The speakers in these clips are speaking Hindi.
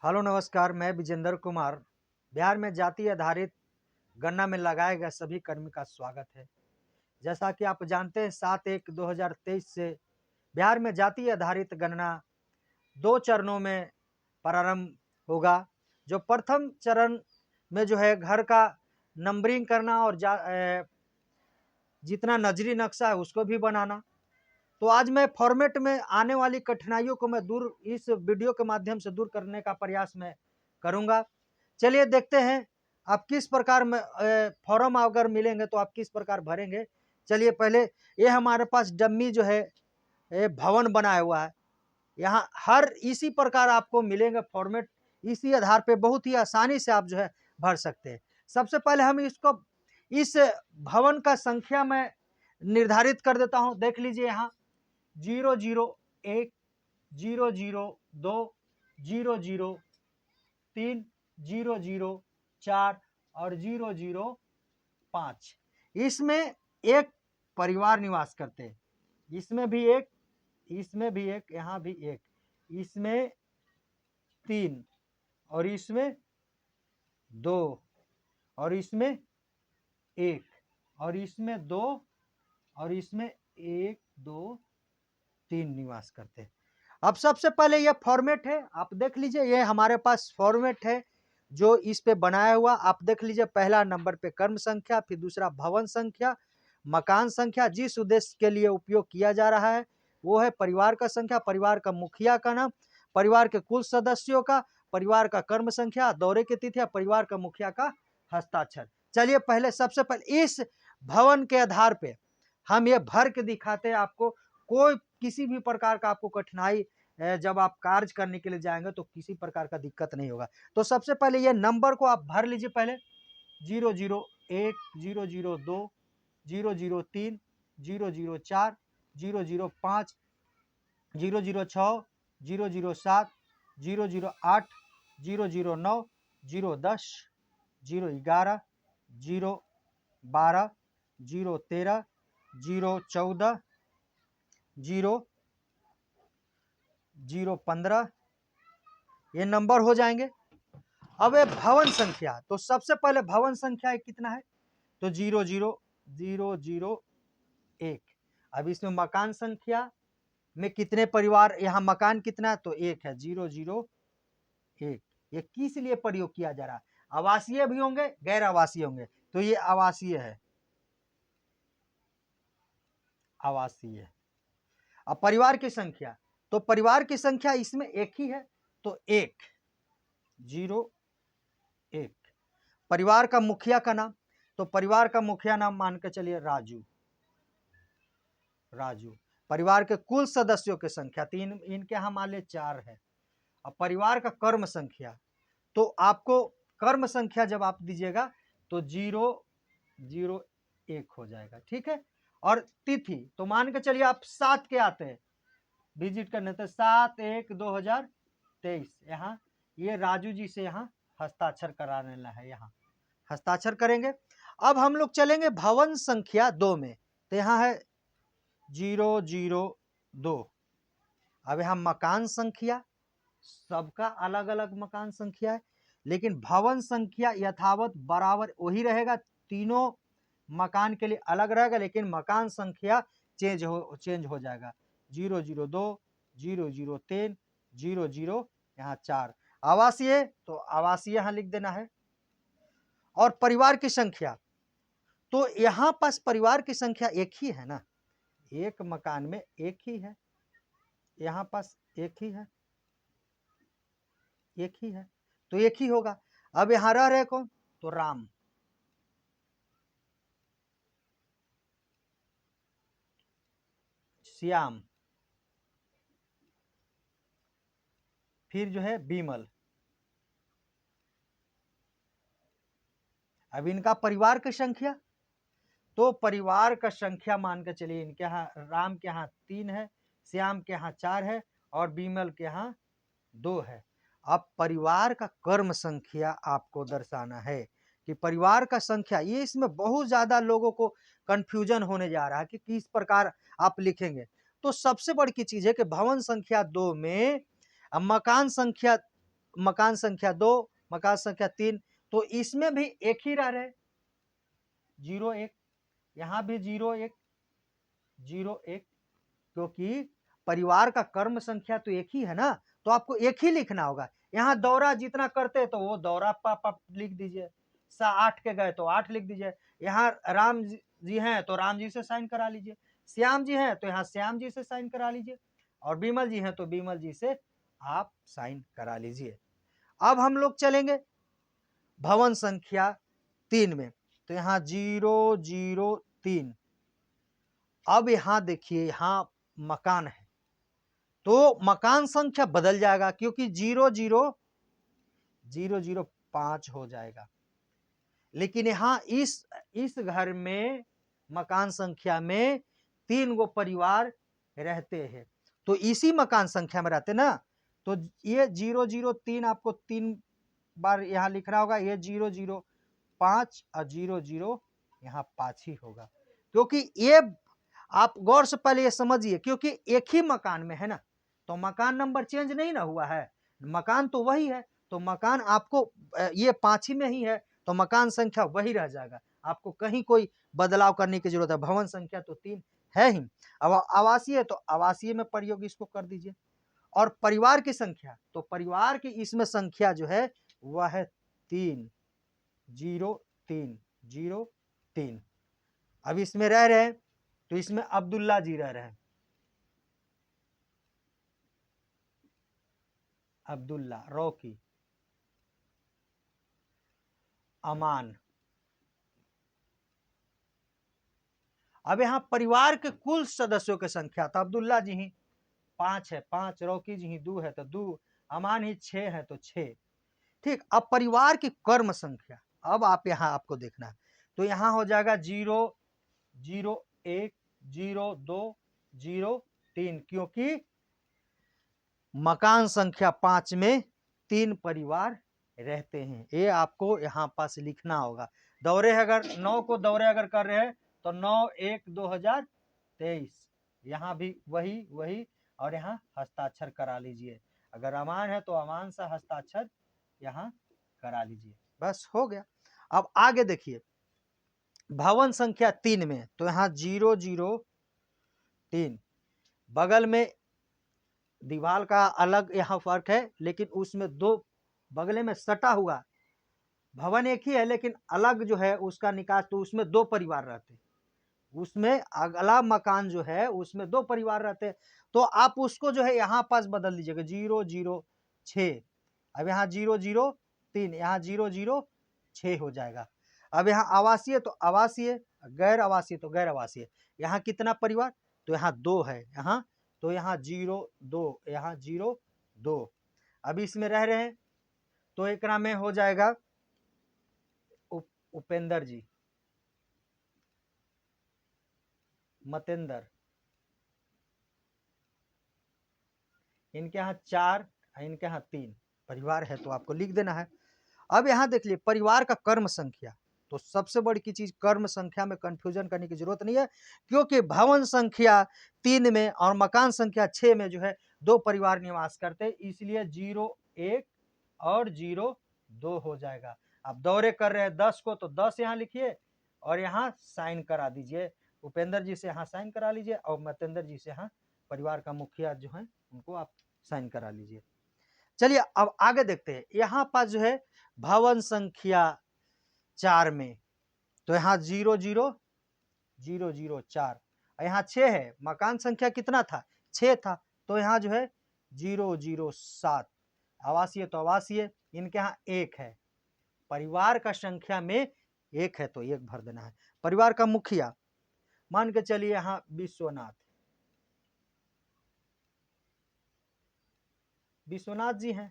हेलो नमस्कार, मैं विजेंद्र कुमार। बिहार में जाति आधारित गणना में लगाए गए सभी कर्मी का स्वागत है। जैसा कि आप जानते हैं 7/1/2023 से बिहार में जाति आधारित गणना 2 चरणों में प्रारंभ होगा। जो प्रथम चरण में जो है घर का नंबरिंग करना और जितना नजरी नक्शा है उसको भी बनाना। तो आज मैं फॉर्मेट में आने वाली कठिनाइयों को मैं इस वीडियो के माध्यम से दूर करने का प्रयास मैं करूंगा। चलिए देखते हैं आप किस प्रकार में फॉर्म अगर मिलेंगे तो आप किस प्रकार भरेंगे। चलिए पहले ये हमारे पास डम्मी जो है भवन बनाया हुआ है। यहाँ हर इसी प्रकार आपको मिलेंगे फॉर्मेट। इसी आधार पे बहुत ही आसानी से आप जो है भर सकते हैं। सबसे पहले हम इस भवन का संख्या में निर्धारित कर देता हूँ। देख लीजिए यहाँ 001 002 003 004 और 005 इसमें एक परिवार निवास करते हैं। इसमें भी एक, इसमें भी एक, यहाँ भी एक, इसमें 3 और इसमें 2 और इसमें 1 और इसमें 2 और इसमें 1 2 3 निवास करते हैं। अब सबसे पहले यह फॉर्मेट है, आप देख लीजिए। ये हमारे पास फॉर्मेट है जो इस पे बनाया हुआ। आप देख लीजिए पहला नंबर पे कर्म संख्या, फिर दूसरा भवन संख्या, मकान संख्या। जिस उद्देश्य के लिए उपयोग किया जा रहा है वो है परिवार का संख्या, परिवार का मुखिया का नाम, परिवार के कुल सदस्यों का, परिवार का कर्म संख्या, दौरे की तिथि, परिवार का मुखिया का हस्ताक्षर। चलिए पहले सबसे पहले इस भवन के आधार पे हम ये भर के दिखाते हैं आपको। कोई किसी भी प्रकार का आपको कठिनाई जब आप कार्य करने के लिए जाएंगे तो किसी प्रकार का दिक्कत नहीं होगा। तो सबसे पहले ये नंबर को आप भर लीजिए। पहले 001 002 003 004 005 006 007 008 009 010 011 012 013 014 015 ये नंबर हो जाएंगे। अब ये भवन संख्या, तो सबसे पहले भवन संख्या कितना है तो 00001। अब इसमें मकान संख्या में कितने परिवार, यहाँ मकान कितना है तो 1 है, 001। ये किस लिए प्रयोग किया जा रहा है? आवासीय भी होंगे, गैर आवासीय होंगे, तो ये आवासीय है, आवासीय। अब परिवार की संख्या, तो परिवार की संख्या इसमें एक ही है तो 1 01। परिवार का मुखिया का नाम, तो परिवार का मुखिया नाम मान के चलिए राजू। परिवार के कुल सदस्यों की संख्या 3, इनके यहाँ मान लीजिए 4 है। अब परिवार का कर्म संख्या, तो आपको कर्म संख्या जब आप दीजिएगा तो 001 हो जाएगा, ठीक है। और तिथि, तो मान के चलिए आप 7 के आते हैं विजिट करने, तो 7/1/2023 यहाँ ये राजू जी से यहाँ हस्ताक्षर कराने है, यहाँ हस्ताक्षर करेंगे। अब हम लोग चलेंगे भवन संख्या 2 में, तो यहाँ है 002। अब यहाँ मकान संख्या, सबका अलग अलग मकान संख्या है, लेकिन भवन संख्या यथावत बराबर वही रहेगा। तीनों मकान के लिए अलग रहेगा, लेकिन मकान संख्या चेंज हो जाएगा। 002 003 00 यहाँ 4। आवासीय, तो आवासीय यहाँ लिख देना है। और परिवार की संख्या, तो यहाँ पास परिवार की संख्या एक ही है ना, एक मकान में एक ही है, यहाँ पास एक ही है, एक ही है, तो एक ही होगा। अब यहाँ रह रहे कौन, तो राम, श्याम, फिर जो है बीमल। अब इनका परिवार की संख्या, तो परिवार का संख्या मान के चलिए इनके यहाँ, राम के यहाँ 3 है, श्याम के यहाँ 4 है और बीमल के यहाँ 2 है। अब परिवार का कर्म संख्या आपको दर्शाना है कि परिवार का संख्या, ये इसमें बहुत ज्यादा लोगों को कंफ्यूजन होने जा रहा है कि किस प्रकार आप लिखेंगे। तो सबसे बड़ी चीज है कि भवन संख्या 2 में मकान संख्या मकान संख्या 2, मकान संख्या 3, तो इसमें भी एक ही रह रहे, 0 1, यहाँ भी 0 1 0 1, क्योंकि परिवार का कर्म संख्या तो एक ही है ना, तो आपको एक ही लिखना होगा। यहाँ दौरा जितना करते तो वो दौरा पापा लिख दीजिए, 8 के गए तो 8 लिख दीजिए। यहाँ राम जी हैं तो राम जी से साइन करा लीजिए, श्याम जी हैं तो यहाँ श्याम जी से साइन करा लीजिए, और विमल जी हैं तो विमल जी से आप साइन करा लीजिए। अब हम लोग चलेंगे भवन संख्या 3 में, तो यहाँ 0 0 3। अब यहाँ देखिए, यहाँ मकान है तो मकान संख्या बदल जाएगा, क्योंकि 0 0 0 0 5 हो जाएगा। लेकिन यहाँ इस घर में मकान संख्या में 3 गो परिवार रहते हैं, तो इसी मकान संख्या में रहते ना, तो ये 0 0 3 आपको 3 बार यहाँ लिखना होगा। ये 0 0 5 और 0 0 यहाँ 5 ही होगा, क्योंकि ये आप गौर से पहले ये समझिए, क्योंकि एक ही मकान में है ना, तो मकान नंबर चेंज नहीं ना हुआ है, मकान तो वही है, तो मकान आपको ये 5 ही में ही है, तो मकान संख्या वही रह जाएगा, आपको कहीं कोई बदलाव करने की जरूरत है। भवन संख्या तो 3 है ही। अब आवासीय, तो आवासीय में प्रयोग इसको कर दीजिए। और परिवार की संख्या, तो परिवार की इसमें संख्या जो है वह है 3 0 3 0 3। अब इसमें रह रहे हैं, तो इसमें अब्दुल्ला जी रह रहे हैं, अब्दुल्ला, रॉकी, अमान। अब यहाँ परिवार के कुल सदस्यों की संख्या, तो अब्दुल्ला जी ही 5 है, 5, रॉकी जी ही 2 है तो 2, अमान ही 6 है तो 6। ठीक, अब परिवार की कर्म संख्या, अब आप यहाँ आपको देखना है, तो यहाँ हो जाएगा 0 0 1 0 2 0 3, क्योंकि मकान संख्या 5 में 3 परिवार रहते हैं। ये आपको यहाँ पास लिखना होगा। दौरे अगर 9 को दौरे अगर कर रहे हैं तो 9 1 2023, यहाँ भी वही और यहाँ हस्ताक्षर करा लीजिए। अगर अमान है तो अमान सा हस्ताक्षर यहाँ करा लीजिए, बस हो गया। अब आगे देखिए भवन संख्या 3 में, तो यहाँ 0 0 3, बगल में दीवार का अलग यहाँ फर्क है, लेकिन उसमें 2 बगले में सटा हुआ भवन एक ही है, लेकिन अलग जो है उसका निकास, तो उसमें 2 परिवार रहते हैं, उसमें अगला मकान जो है उसमें 2 परिवार रहते हैं, तो आप उसको जो है यहाँ पास बदल दीजिएगा 0 0 6। अब यहाँ 0 0 3, यहाँ 0 0 6 हो जाएगा। अब यहाँ आवासीय तो आवासीय, गैर आवासीय तो गैर आवासीय, यहाँ कितना परिवार, तो यहाँ 2 है, यहाँ तो यहाँ 0 2, यहाँ 0 2। अब इसमें रह रहे हैं, तो एक में हो जाएगा उपेंद्र जी, मतेंद्र, इनके यहाँ 4, इनके यहाँ 3 परिवार है, तो आपको लिख देना है। अब यहाँ देख लिए परिवार का कर्म संख्या, तो सबसे बड़ी की चीज कर्म संख्या में कंफ्यूजन करने की जरूरत नहीं है, क्योंकि भवन संख्या 3 में और मकान संख्या 6 में जो है 2 परिवार निवास करते, इसलिए 0 1 और 0 2 हो जाएगा। आप दौरे कर रहे हैं 10 को, तो 10 यहाँ लिखिए और यहाँ साइन करा दीजिए, उपेंद्र जी से यहाँ साइन करा लीजिए, और मतेंद्र जी से यहाँ परिवार का मुखिया जो है उनको आप साइन करा लीजिए। चलिए अब आगे देखते हैं, यहाँ पास जो है भवन संख्या 4 में, तो यहाँ 0 0 0 0 4, यहाँ 6 है, मकान संख्या कितना था 6 था, तो यहाँ जो है 0 0 7। आवासीय तो आवासीय, इनके यहाँ 1 है, परिवार का संख्या में 1 है तो 1 भर देना है। परिवार का मुखिया मान के चलिए यहाँ विश्वनाथ जी हैं।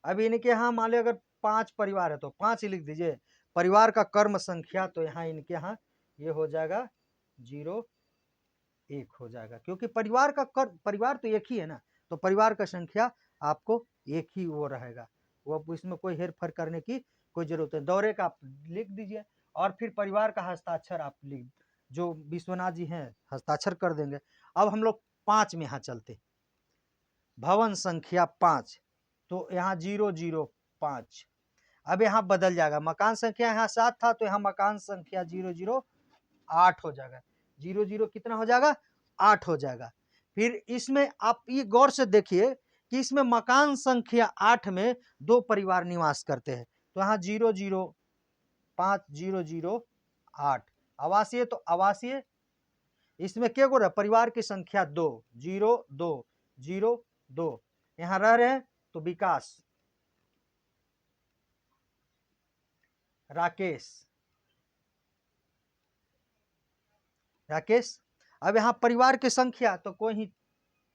अब इनके यहाँ मान लीजिए अगर 5 परिवार है तो 5 ही लिख दीजिए। परिवार का कर्म संख्या, तो यहाँ इनके यहाँ ये हो जाएगा 0 1 हो जाएगा, क्योंकि परिवार तो एक ही है ना, तो परिवार का संख्या आपको एक ही वो रहेगा, वो इसमें कोई हेर फेर करने की कोई जरूरत है। दौरे का आप लिख दीजिए और फिर परिवार का हस्ताक्षर आप जो विश्वनाथ जी हैं हस्ताक्षर कर देंगे। अब हम लोग 5 में यहाँ चलते, भवन संख्या 5, तो यहाँ 005। अब यहाँ बदल जाएगा, मकान संख्या यहाँ 7 था तो यहाँ मकान संख्या 008 हो जाएगा। 00 कितना हो जाएगा? 8 हो जाएगा। फिर इसमें आप ये गौर से देखिए कि इसमें मकान संख्या 8 में 2 परिवार निवास करते हैं। तो यहाँ 005 008 आवासीय, तो आवासीय इसमें क्या गोरा परिवार की संख्या 2 02 02 यहाँ रह रहे हैं तो विकास, राकेश। अब यहाँ परिवार की संख्या तो कोई ही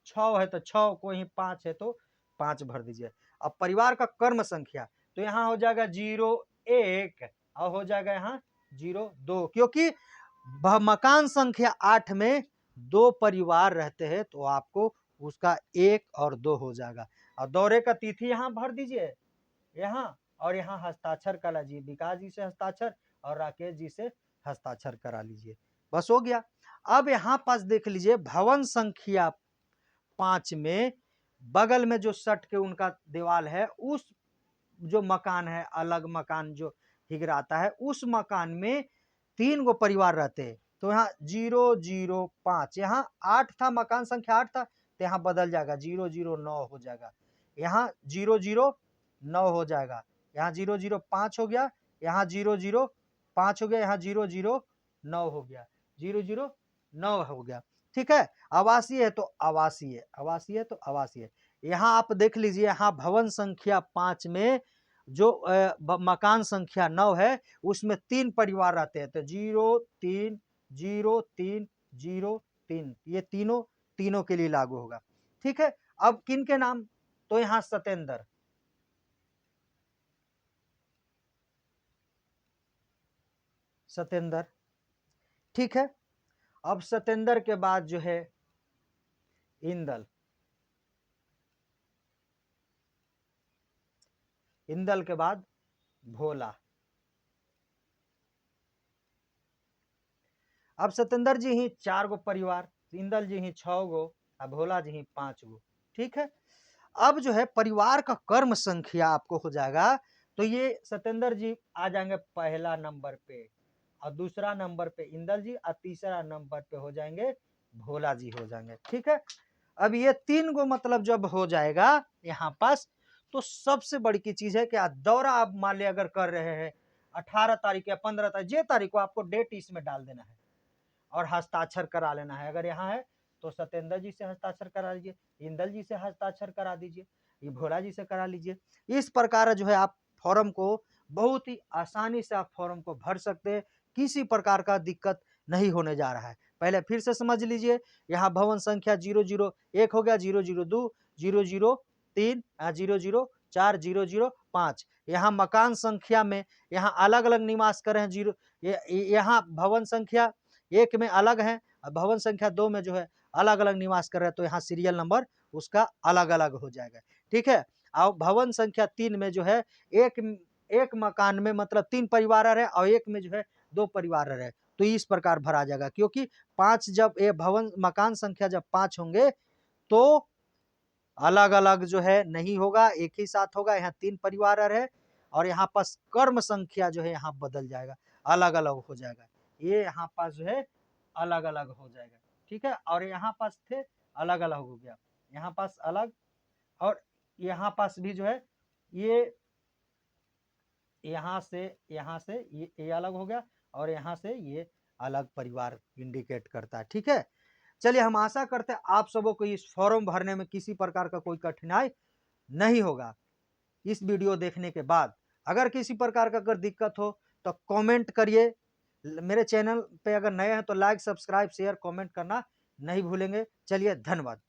6 है तो 6, कोई ही 5 है तो 5 भर दीजिए। अब परिवार का कर्म संख्या तो यहाँ हो जाएगा 01 और हो जाएगा यहाँ 02, क्योंकि मकान संख्या 8 में 2 परिवार रहते हैं तो आपको उसका 1 और 2 हो जाएगा। और दौरे का तिथि यहाँ भर दीजिए यहाँ, और यहाँ हस्ताक्षर करा लीजिए, विकास जी से हस्ताक्षर और राकेश जी से हस्ताक्षर करा लीजिए, बस हो गया। अब यहाँ पास देख लीजिए भवन संख्या 5 में बगल में जो सट के उनका दीवार है, उस जो मकान है, अलग मकान जो हिगराता है, उस मकान में 3 गो परिवार रहते हैं। तो यहाँ 005, यहाँ 8 था, मकान संख्या 8 था तो यहाँ बदल जाएगा 009 हो जाएगा, यहाँ 009 हो जाएगा, यहाँ 005 हो गया, यहाँ 005 हो गया, यहाँ 009 हो गया, 009 हो गया। ठीक है। आवासीय है तो आवासीय, आवासीय है तो आवासीय। यहाँ आप देख लीजिए, यहाँ भवन संख्या 5 में जो मकान संख्या 9 है उसमें 3 परिवार रहते हैं तो 03 03 03, ये तीनों के लिए लागू होगा। ठीक है। अब किन के नाम? तो यहाँ सतेंद्र, सतेंद्र। ठीक है। अब सतेंद्र के बाद जो है इंदल, इंदल के बाद भोला। अब सतेंद्र जी ही 4 गो परिवार, इंदल जी ही 6 गो और भोला जी ही 5 गो। ठीक है। अब जो है परिवार का कर्म संख्या आपको हो जाएगा, तो ये सतेंद्र जी आ जाएंगे पहला नंबर पे, और दूसरा नंबर पे इंदल जी, और तीसरा नंबर पे हो जाएंगे भोला जी हो जाएंगे। ठीक है। अब ये 3 गो मतलब जब हो जाएगा यहाँ पास, तो सबसे बड़ी की चीज है कि दौरा आप मान लिया अगर कर रहे हैं 18 तारीख या 15 तारीख, जे तारीख को आपको डेट इसमें डाल देना है और हस्ताक्षर करा लेना है। अगर यहाँ है तो सतेंद्र जी से हस्ताक्षर करा लीजिए, इंदल जी से हस्ताक्षर करा दीजिए, ये भोला जी से करा लीजिए। इस प्रकार जो है आप फॉर्म को बहुत ही आसानी से आप फॉर्म को भर सकते हैं, किसी प्रकार का दिक्कत नहीं होने जा रहा है। पहले फिर से समझ लीजिए, यहाँ भवन संख्या 001 हो गया, 002 003 004 005। यहाँ मकान संख्या में यहाँ अलग अलग निवास कर रहे हैं, यहाँ भवन संख्या 1 में अलग है, भवन संख्या 2 में जो है अलग अलग निवास कर रहे हैं, तो यहाँ सीरियल नंबर उसका अलग अलग हो जाएगा। ठीक है। और भवन संख्या 3 में जो है एक मकान में मतलब 3 परिवार रहे और एक में जो है 2 परिवार रहे, तो इस प्रकार भरा जाएगा। क्योंकि 5 जब ये भवन मकान संख्या जब 5 होंगे तो अलग अलग जो है नहीं होगा, एक ही साथ होगा। यहाँ 3 परिवार रहे और यहाँ पास कर्म संख्या जो है यहाँ बदल जाएगा, अलग अलग हो जाएगा, ये यहाँ पास जो है अलग अलग हो जाएगा। ठीक है। और यहाँ पास थे अलग अलग हो गया, यहाँ पास अलग, और यहाँ पास भी जो है ये यहाँ से ये अलग हो गया, और यहाँ से ये अलग परिवार इंडिकेट करता है। ठीक है। चलिए, हम आशा करते हैं आप सबों को इस फॉर्म भरने में किसी प्रकार का कोई कठिनाई नहीं होगा। इस वीडियो देखने के बाद अगर किसी प्रकार का अगर दिक्कत हो तो कमेंट करिए। मेरे चैनल पे अगर नए हैं तो लाइक, सब्सक्राइब, शेयर, कमेंट करना नहीं भूलेंगे। चलिए, धन्यवाद।